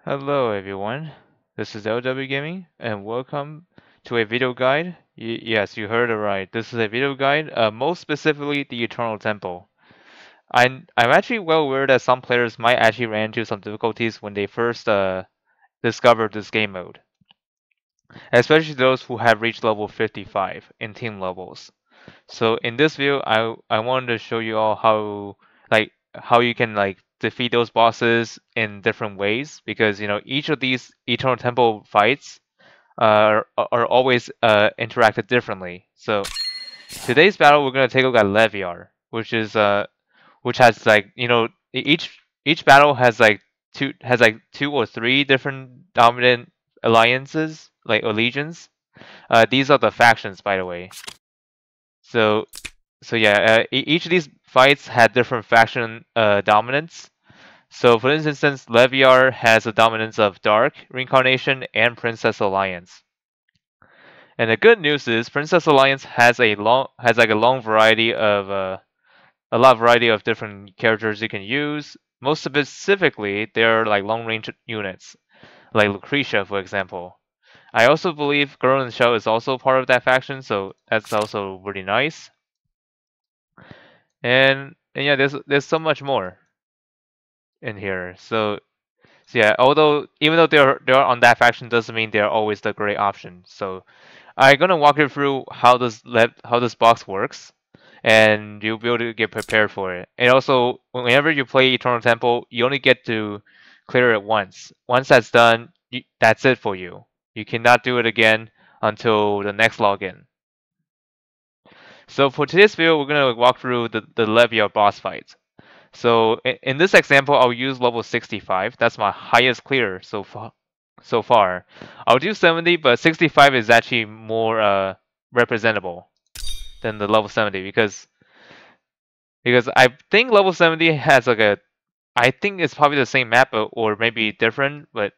Hello everyone, this is LW Gaming and welcome to a video guide. Yes, you heard it right. This is a video guide, most specifically the Eternal Temple. I'm actually well aware that some players might actually run into some difficulties when they first discovered this game mode, especially those who have reached level 55 in team levels. So in this video, I wanted to show you all how you can defeat those bosses in different ways because each of these Eternal Temple fights are always interacted differently. So today's battle we're gonna take a look at Leviar, which has each battle has two or three different dominant alliances or legions. These are the factions, by the way. So each of these fights had different faction dominance. So for this instance, Leviar has a dominance of Dark, Reincarnation, and Princess Alliance. And the good news is Princess Alliance has a long variety of a lot of variety of different characters you can use. Most specifically, they're like long range units, like Lucretia, for example. I also believe Girl in the Shell is also part of that faction, so that's also really nice. And yeah, there's so much more in here. So yeah, although even though they're on that faction doesn't mean they're always the great option. So I'm gonna walk you through how this box works, and you'll be able to get prepared for it. And also, whenever you play Eternal Temple, you only get to clear it once. Once that's done, that's it for you. You cannot do it again until the next login. So for today's video, we're gonna walk through the Leviar boss fight. So in this example, I'll use level 65. That's my highest clear so far. I'll do 70, but 65 is actually more representable than the level 70 because I think level 70 has I think it's probably the same map or maybe different, but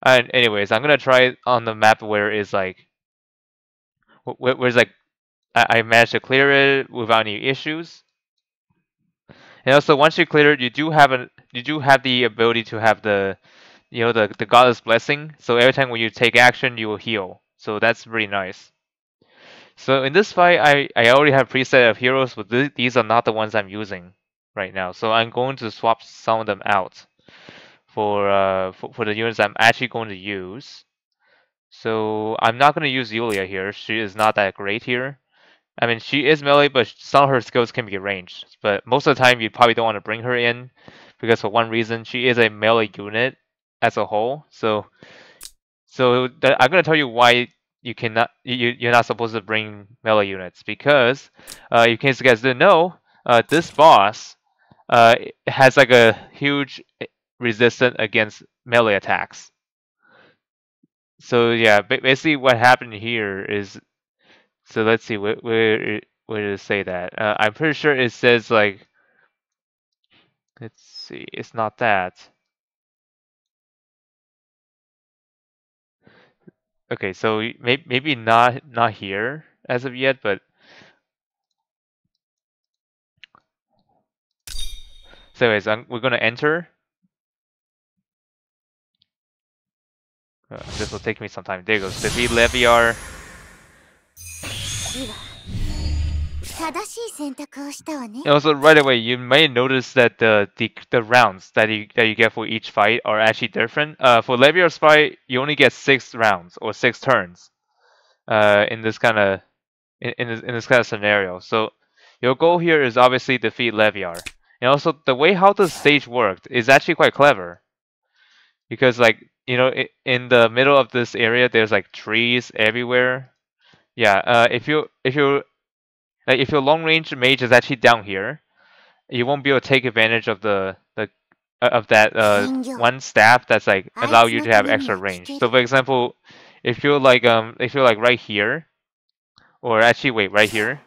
anyways, I'm gonna try it on the map where it's where it's I managed to clear it without any issues. And also, once you clear it, you do have the ability to have the Godless Blessing. So every time when you take action, you will heal. So that's really nice. So in this fight, I already have preset of heroes, but these are not the ones I'm using right now. So I'm going to swap some of them out for the units I'm actually going to use. So I'm not going to use Yulia here. She is not that great here. I mean, she is melee, but some of her skills can be ranged. But most of the time, you probably don't want to bring her in because for one reason, she is a melee unit as a whole. I'm gonna tell you why you're not supposed to bring melee units because in case you guys didn't know, this boss has like a huge resistance against melee attacks. So yeah, basically what happened here is so let's see where does it say that? I'm pretty sure it says let's see, it's not that. Okay, so maybe not here as of yet, but so anyways, we're gonna enter. This will take me some time. There goes. Defeat Leviar. And also, right away, you may notice that the rounds that you get for each fight are actually different. For Leviar's fight, you only get 6 rounds or 6 turns. In this kind of in this kind of scenario. So your goal here is obviously defeat Leviar. And also, the way how the stage worked is actually quite clever because in the middle of this area, there's like trees everywhere. Yeah, if your long range mage is actually down here, you won't be able to take advantage of the of that one staff that's like allow you to have extra range. So for example, if you're like right here, or actually wait right here,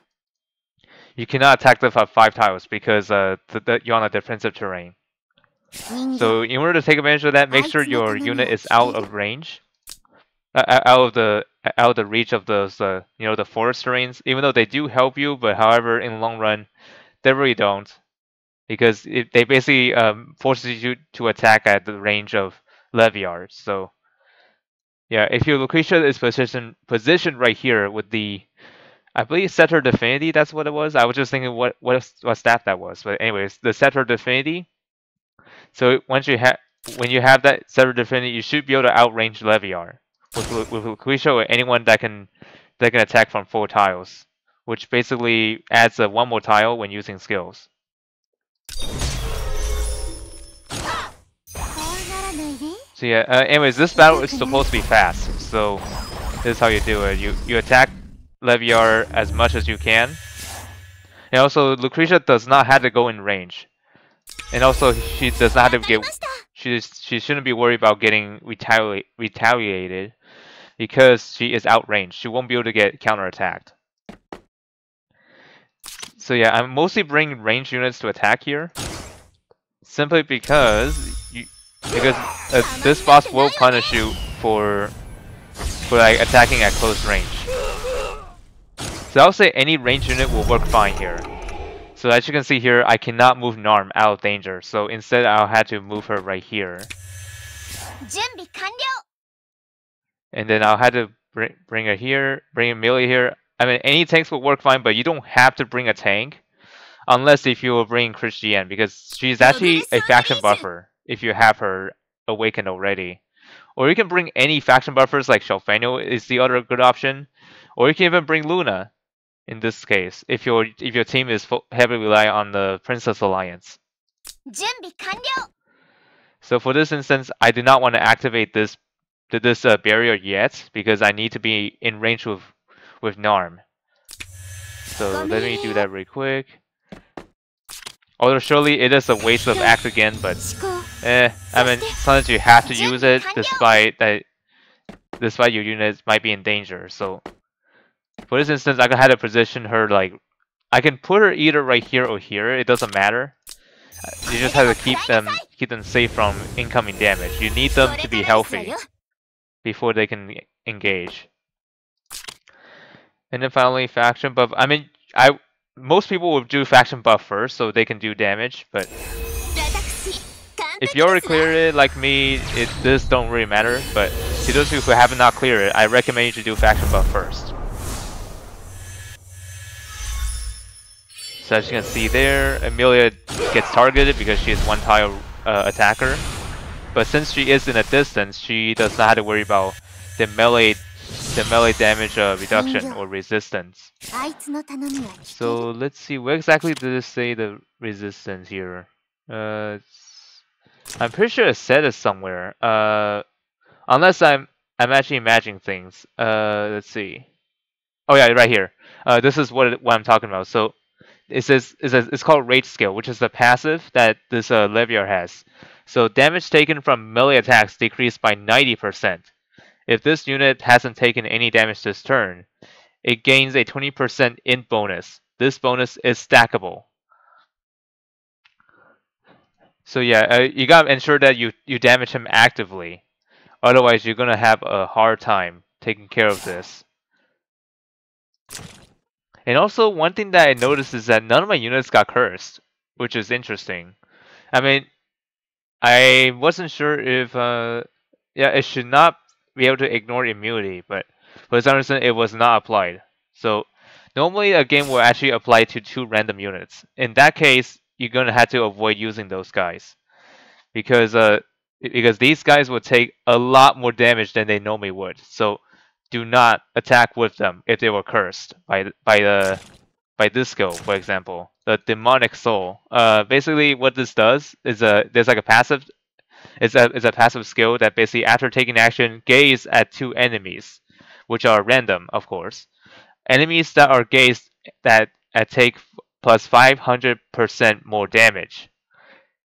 you cannot attack the 5 tiles because you're on a defensive terrain. So in order to take advantage of that, make sure your unit is out of range, out of the reach of those the forest terrains. Even though they do help you, but however in the long run they really don't because they basically forces you to attack at the range of Leviar. So yeah, if your Lucretia is positioned right here with the, I believe Scepter Divinity, that's what it was. I was just thinking what staff that was. But anyways, the Scepter Divinity. So once you have when you have that Scepter Divinity, you should be able to outrange Leviar with Lucretia or anyone that can attack from 4 tiles, which basically adds one more tile when using skills. So yeah, anyways, this battle is supposed to be fast, so this is how you do it. You attack Leviar as much as you can. And also, Lucretia does not have to go in range. And also, she does not have to get... She shouldn't be worried about getting retaliated because she is outranged. She won't be able to get counterattacked. So yeah, I'm mostly bringing ranged units to attack here. Simply because this boss will punish you for like attacking at close range. So I'll say any ranged unit will work fine here. So as you can see here, I cannot move Narm out of danger. So instead, I'll have to move her right here. And then I'll have to bring her here, bring Amelia here. I mean, any tanks will work fine, but you don't have to bring a tank. Unless if you will bring Christiane, because she's actually a faction buffer if you have her awakened already. Or you can bring any faction buffers like Shelfano is the other good option. Or you can even bring Luna in this case, if your team is heavily rely on the Princess Alliance. So for this instance, I do not want to activate this barrier yet because I need to be in range with Narm. So let me do that real quick. Although surely it is a waste of act again, but I mean sometimes you have to use it despite your units might be in danger. So for this instance, I had to position her like I can put her either right here or here. It doesn't matter. You just have to keep them safe from incoming damage. You need them to be healthy before they can engage. And then finally, faction buff. I mean, most people will do faction buff first, so they can do damage. But if you already cleared it, like me, this don't really matter. But to those of you who have not cleared it, I recommend you to do faction buff first. So as you can see there, Amelia gets targeted because she is 1-tile attacker. But since she is in a distance, she does not have to worry about the melee damage reduction or resistance. So let's see, where exactly did it say the resistance here? I'm pretty sure it said it somewhere. Unless I'm actually imagining things. Let's see. Oh yeah, right here. This is what I'm talking about. So it's called Rage Skill, which is the passive that this Leviar has. So damage taken from melee attacks decreased by 90%. If this unit hasn't taken any damage this turn, it gains a 20% int bonus. This bonus is stackable. So yeah, you gotta ensure that you damage him actively. Otherwise, you're gonna have a hard time taking care of this. And also, one thing that I noticed is that none of my units got cursed, which is interesting. I mean, I wasn't sure if, yeah, it should not be able to ignore immunity, but for some reason, it was not applied. So, normally a game will actually apply to 2 random units. In that case, you're gonna have to avoid using those guys. Because these guys would take a lot more damage than they normally would. So, do not attack with them if they were cursed by this skill, for example, the Demonic Soul. Basically, what this does is there's like a passive. It's a passive skill that basically, after taking action, gaze at 2 enemies, which are random, of course. Enemies that are gazed that take plus 500% more damage,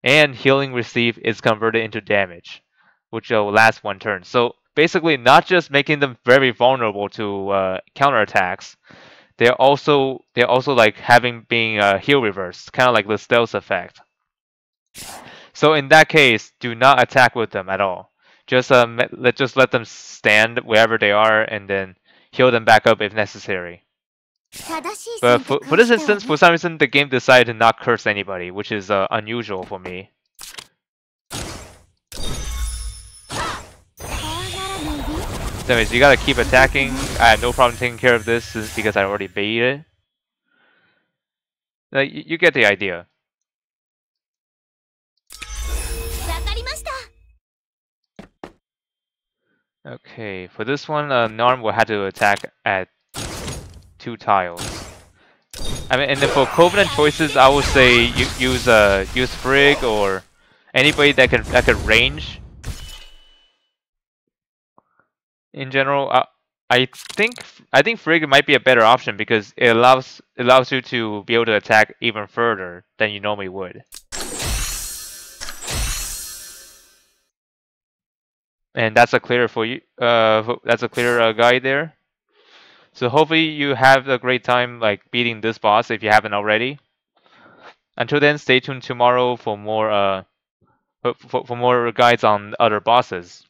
and healing received is converted into damage, which will last 1 turn. So basically, not just making them very vulnerable to counterattacks, they're also like being heal reverse, kind of like the stealth effect. So in that case, do not attack with them at all. Just let them stand wherever they are, and then heal them back up if necessary. But for this instance, for some reason, the game decided to not curse anybody, which is unusual for me. Anyways, you gotta keep attacking. I have no problem taking care of this because I already baited it. Like, you get the idea. Okay, for this one, Narm will have to attack at 2 tiles. I mean, and then for Covenant choices, I would say use Frigg or anybody that can range. In general, I think Frigg might be a better option because it allows you to be able to attack even further than you normally would. And that's a clear for you. That's a clear guide there. So hopefully you have a great time like beating this boss if you haven't already. Until then, stay tuned tomorrow for more for more guides on other bosses.